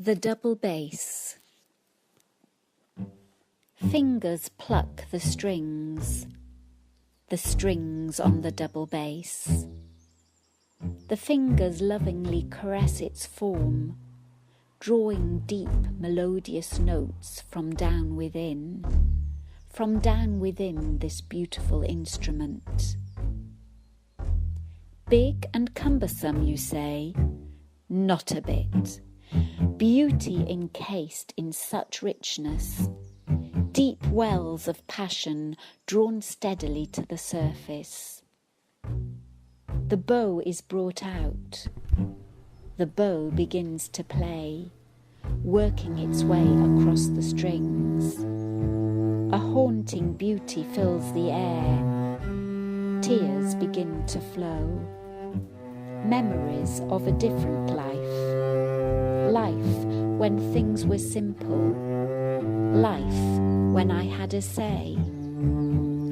The double bass. Fingers pluck the strings on the double bass. The fingers lovingly caress its form, drawing deep melodious notes from down within this beautiful instrument. Big and cumbersome, you say? Not a bit. Beauty encased in such richness, deep wells of passion drawn steadily to the surface. The bow is brought out. The bow begins to play, working its way across the strings. A haunting beauty fills the air. Tears begin to flow. Memories of a different life when things were simple, life when I had a say,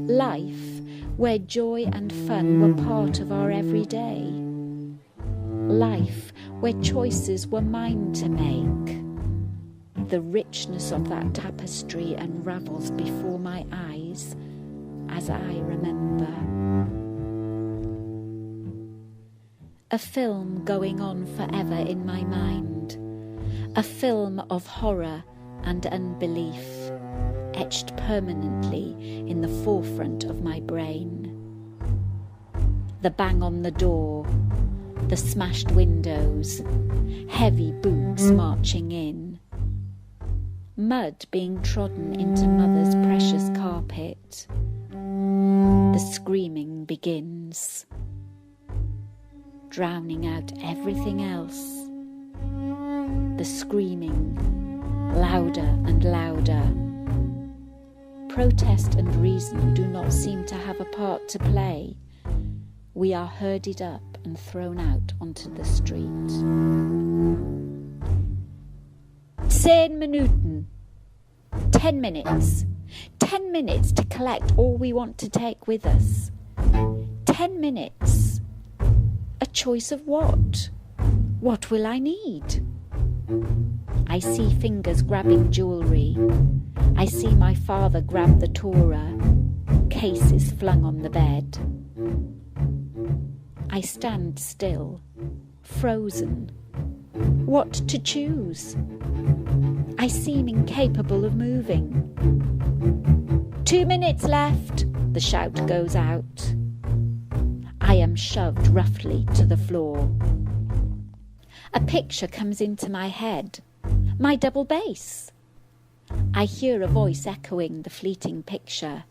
life where joy and fun were part of our everyday, life where choices were mine to make. The richness of that tapestry unravels before my eyes as I remember. A film going on forever in my mind, a film of horror and unbelief, etched permanently in the forefront of my brain. The bang on the door, the smashed windows, heavy boots marching in, mud being trodden into mother's precious carpet. The screaming begins, drowning out everything else. The screaming, louder and louder. Protest and reason do not seem to have a part to play. We are herded up and thrown out onto the street. 10 minuten. 10 minutes. 10 minutes to collect all we want to take with us. 10 minutes. A choice of what? What will I need? I see fingers grabbing jewellery. I see my father grab the Torah, cases flung on the bed. I stand still, frozen. What to choose? I seem incapable of moving. 2 minutes left, the shout goes out. I am shoved roughly to the floor. A picture comes into my head, my double bass. I hear a voice echoing the fleeting picture.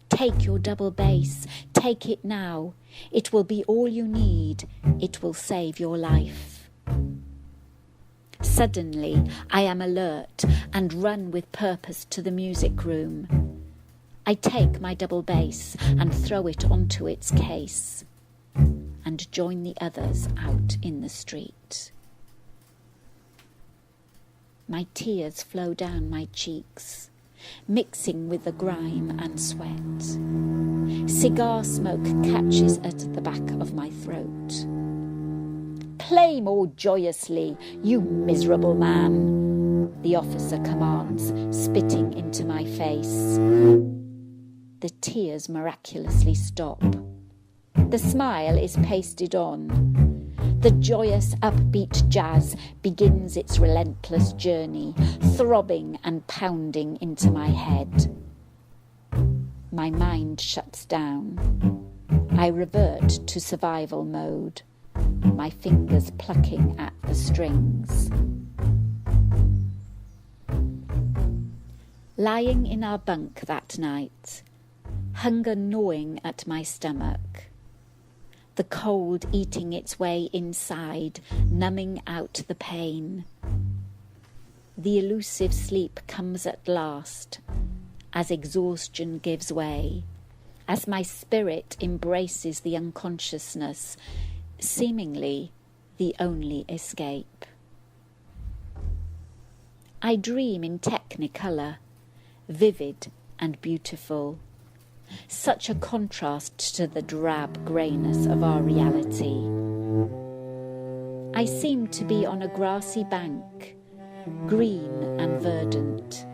Take your double bass, take it now. It will be all you need. It will save your life. Suddenly, I am alert and run with purpose to the music room. I take my double bass and throw it onto its case and join the others out in the street. My tears flow down my cheeks, mixing with the grime and sweat. Cigar smoke catches at the back of my throat. Play more joyously, you miserable man, the officer commands, spitting into my face. The tears miraculously stop. The smile is pasted on. The joyous, upbeat jazz begins its relentless journey, throbbing and pounding into my head. My mind shuts down. I revert to survival mode, my fingers plucking at the strings. Lying in our bunk that night, hunger gnawing at my stomach, the cold eating its way inside, numbing out the pain. The elusive sleep comes at last, as exhaustion gives way, as my spirit embraces the unconsciousness, seemingly the only escape. I dream in technicolor, vivid and beautiful. Such a contrast to the drab greyness of our reality. I seem to be on a grassy bank, green and verdant.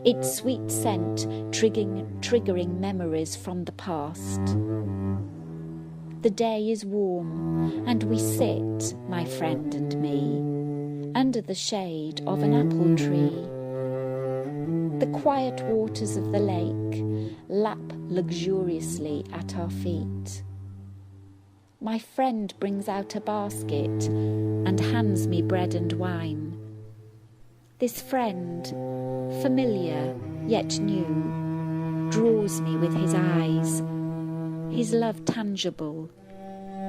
Its sweet scent triggering memories from the past. The day is warm, and we sit, my friend and me, under the shade of an apple tree. The quiet waters of the lake lap luxuriously at our feet. My friend brings out a basket and hands me bread and wine. This friend, familiar yet new, draws me with his eyes, his love tangible,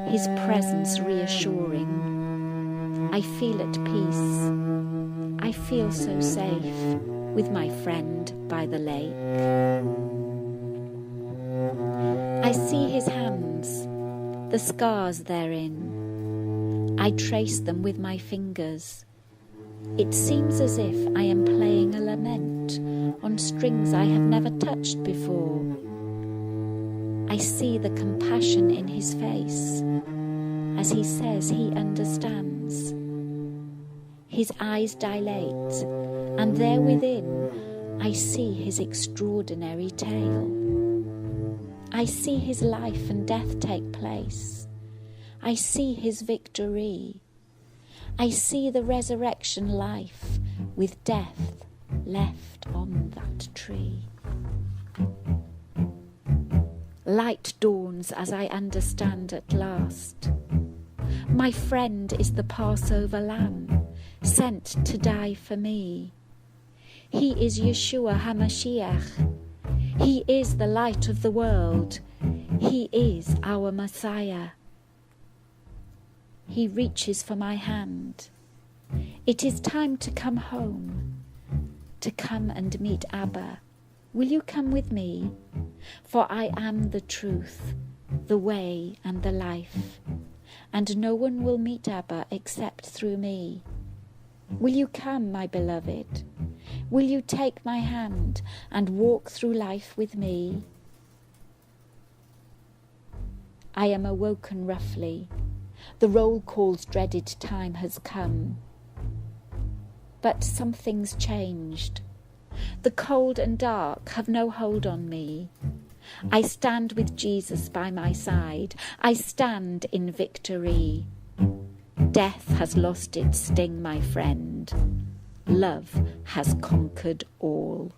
his presence reassuring. I feel at peace. I feel so safe with my friend by the lake. I see his hands, the scars therein. I trace them with my fingers. It seems as if I am playing a lament on strings I have never touched before. I see the compassion in his face as he says he understands. His eyes dilate, and there within I see his extraordinary tale. I see his life and death take place. I see his victory. I see the resurrection life with death left on that tree. Light dawns as I understand at last. My friend is the Passover lamb, sent to die for me. He is Yeshua HaMashiach. He is the light of the world. He is our Messiah. He reaches for my hand. It is time to come home, to come and meet Abba. Will you come with me? For I am the truth, the way and the life, and no one will meet Abba except through me. Will you come, my beloved? Will you take my hand and walk through life with me? I am awoken roughly. The roll call's dreaded time has come. But something's changed. The cold and dark have no hold on me. I stand with Jesus by my side. I stand in victory. Death has lost its sting, my friend. Love has conquered all.